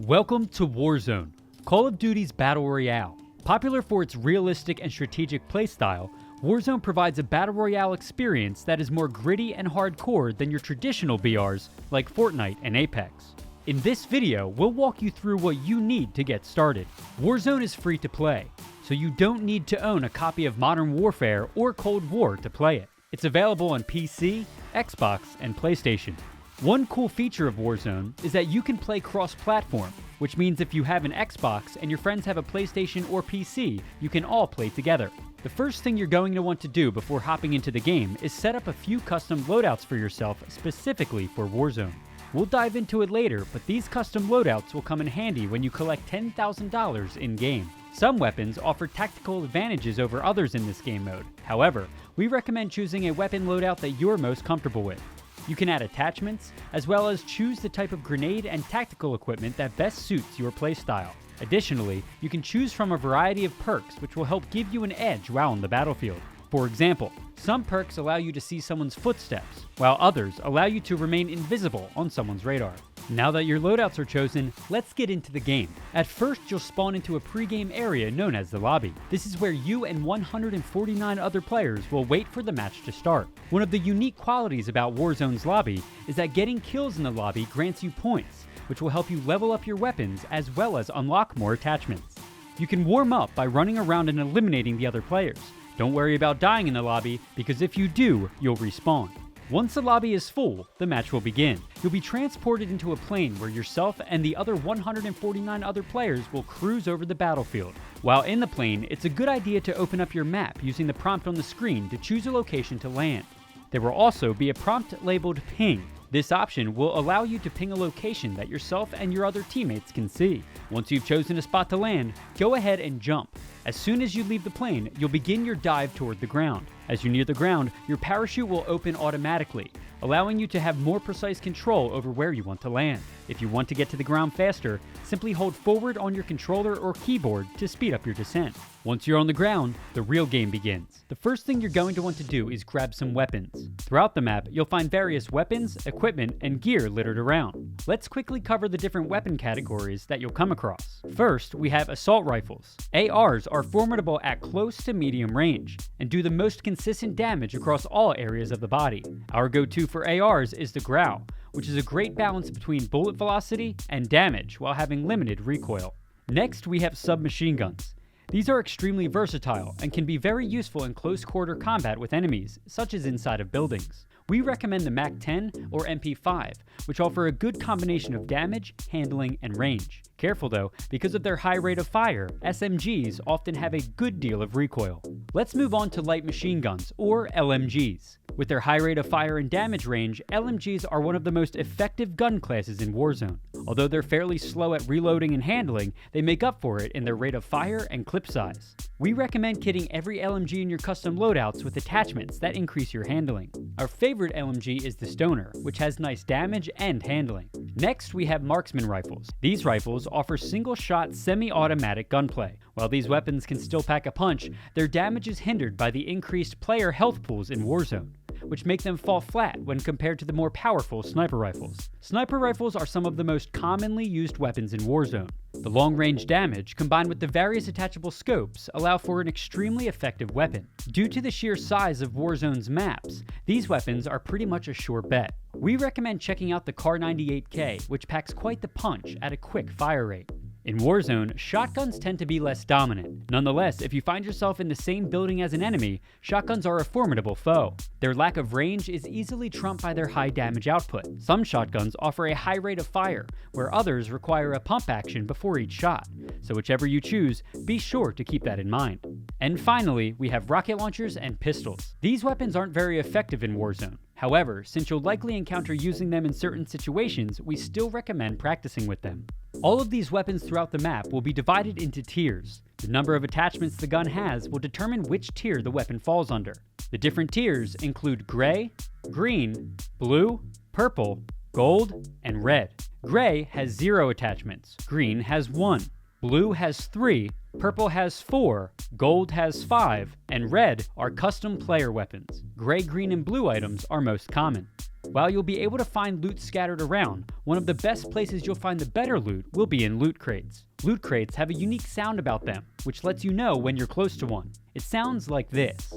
Welcome to Warzone, Call of Duty's Battle Royale. Popular for its realistic and strategic playstyle, Warzone provides a Battle Royale experience that is more gritty and hardcore than your traditional BRs like Fortnite and Apex. In this video, we'll walk you through what you need to get started. Warzone is free to play, so you don't need to own a copy of Modern Warfare or Cold War to play it. It's available on PC, Xbox, and PlayStation. One cool feature of Warzone is that you can play cross-platform, which means if you have an Xbox and your friends have a PlayStation or PC, you can all play together. The first thing you're going to want to do before hopping into the game is set up a few custom loadouts for yourself specifically for Warzone. We'll dive into it later, but these custom loadouts will come in handy when you collect $10,000 in-game. Some weapons offer tactical advantages over others in this game mode. However, we recommend choosing a weapon loadout that you're most comfortable with. You can add attachments, as well as choose the type of grenade and tactical equipment that best suits your playstyle. Additionally, you can choose from a variety of perks which will help give you an edge while on the battlefield. For example, some perks allow you to see someone's footsteps, while others allow you to remain invisible on someone's radar. Now that your loadouts are chosen, let's get into the game. At first, you'll spawn into a pre-game area known as the lobby. This is where you and 149 other players will wait for the match to start. One of the unique qualities about Warzone's lobby is that getting kills in the lobby grants you points, which will help you level up your weapons as well as unlock more attachments. You can warm up by running around and eliminating the other players. Don't worry about dying in the lobby, because if you do, you'll respawn. Once the lobby is full, the match will begin. You'll be transported into a plane where yourself and the other 149 other players will cruise over the battlefield. While in the plane, it's a good idea to open up your map using the prompt on the screen to choose a location to land. There will also be a prompt labeled ping. This option will allow you to ping a location that yourself and your other teammates can see. Once you've chosen a spot to land, go ahead and jump. As soon as you leave the plane, you'll begin your dive toward the ground. As you near the ground, your parachute will open automatically, allowing you to have more precise control over where you want to land. If you want to get to the ground faster, simply hold forward on your controller or keyboard to speed up your descent. Once you're on the ground, the real game begins. The first thing you're going to want to do is grab some weapons. Throughout the map, you'll find various weapons, equipment, and gear littered around. Let's quickly cover the different weapon categories that you'll come across. First, we have assault rifles. ARs are formidable at close to medium range and do the most consistent damage across all areas of the body. Our go-to for ARs is the Growl, which is a great balance between bullet velocity and damage while having limited recoil. Next, we have submachine guns. These are extremely versatile and can be very useful in close-quarter combat with enemies, such as inside of buildings. We recommend the MAC-10 or MP5, which offer a good combination of damage, handling, and range. Careful though, because of their high rate of fire, SMGs often have a good deal of recoil. Let's move on to light machine guns, or LMGs. With their high rate of fire and damage range, LMGs are one of the most effective gun classes in Warzone. Although they're fairly slow at reloading and handling, they make up for it in their rate of fire and clip size. We recommend kitting every LMG in your custom loadouts with attachments that increase your handling. Our favorite LMG is the Stoner, which has nice damage and handling. Next, we have marksman rifles. These rifles offer single-shot semi-automatic gunplay. While these weapons can still pack a punch, their damage is hindered by the increased player health pools in Warzone, which make them fall flat when compared to the more powerful sniper rifles. Sniper rifles are some of the most commonly used weapons in Warzone. The long-range damage, combined with the various attachable scopes, allow for an extremely effective weapon. Due to the sheer size of Warzone's maps, these weapons are pretty much a sure bet. We recommend checking out the Kar98K, which packs quite the punch at a quick fire rate. In Warzone, shotguns tend to be less dominant. Nonetheless, if you find yourself in the same building as an enemy, shotguns are a formidable foe. Their lack of range is easily trumped by their high damage output. Some shotguns offer a high rate of fire, where others require a pump action before each shot. So whichever you choose, be sure to keep that in mind. And finally, we have rocket launchers and pistols. These weapons aren't very effective in Warzone. However, since you'll likely encounter using them in certain situations, we still recommend practicing with them. All of these weapons throughout the map will be divided into tiers. The number of attachments the gun has will determine which tier the weapon falls under. The different tiers include gray, green, blue, purple, gold, and red. Gray has 0 attachments, green has 1, blue has 3, Purple has 4, gold has 5, and red are custom player weapons. Gray, green, and blue items are most common. While you'll be able to find loot scattered around, one of the best places you'll find the better loot will be in loot crates. Loot crates have a unique sound about them, which lets you know when you're close to one. It sounds like this.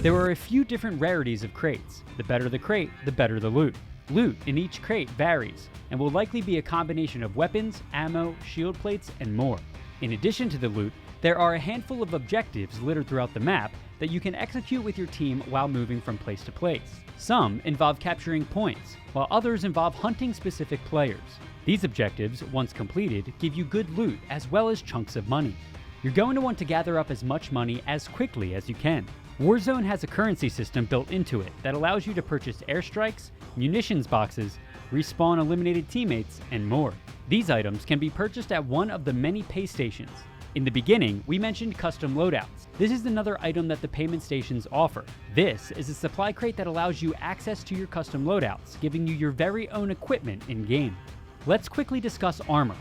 There are a few different rarities of crates. The better the crate, the better the loot. Loot in each crate varies, and will likely be a combination of weapons, ammo, shield plates, and more. In addition to the loot, there are a handful of objectives littered throughout the map that you can execute with your team while moving from place to place. Some involve capturing points, while others involve hunting specific players. These objectives, once completed, give you good loot as well as chunks of money. You're going to want to gather up as much money as quickly as you can. Warzone has a currency system built into it that allows you to purchase airstrikes, munitions boxes, respawn eliminated teammates, and more. These items can be purchased at one of the many pay stations. In the beginning, we mentioned custom loadouts. This is another item that the payment stations offer. This is a supply crate that allows you access to your custom loadouts, giving you your very own equipment in-game. Let's quickly discuss armor.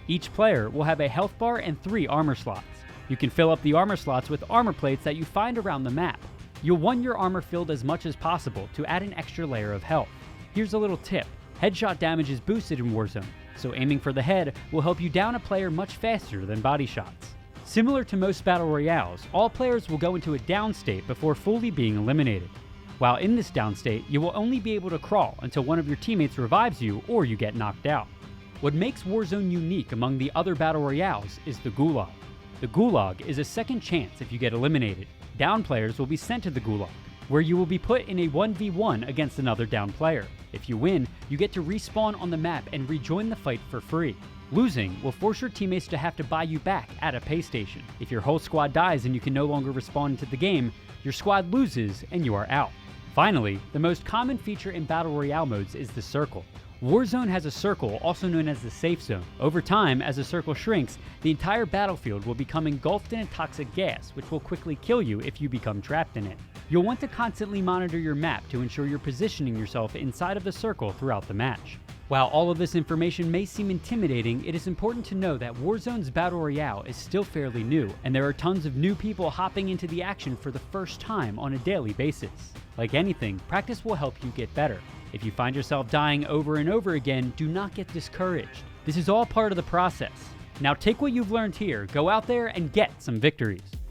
Each player will have a health bar and 3 armor slots. You can fill up the armor slots with armor plates that you find around the map. You'll want your armor filled as much as possible to add an extra layer of health. Here's a little tip. Headshot damage is boosted in Warzone, so aiming for the head will help you down a player much faster than body shots. Similar to most battle royales, all players will go into a down state before fully being eliminated. While in this down state, you will only be able to crawl until one of your teammates revives you or you get knocked out. What makes Warzone unique among the other battle royales is the GULAG. The GULAG is a second chance if you get eliminated. Down players will be sent to the GULAG, where you will be put in a 1v1 against another down player. If you win, you get to respawn on the map and rejoin the fight for free. Losing will force your teammates to have to buy you back at a pay station. If your whole squad dies and you can no longer respawn into the game, your squad loses and you are out. Finally, the most common feature in battle royale modes is the circle. Warzone has a circle, also known as the safe zone. Over time, as the circle shrinks, the entire battlefield will become engulfed in a toxic gas, which will quickly kill you if you become trapped in it. You'll want to constantly monitor your map to ensure you're positioning yourself inside of the circle throughout the match. While all of this information may seem intimidating, it is important to know that Warzone's Battle Royale is still fairly new, and there are tons of new people hopping into the action for the first time on a daily basis. Like anything, practice will help you get better. If you find yourself dying over and over again, do not get discouraged. This is all part of the process. Now take what you've learned here, go out there and get some victories.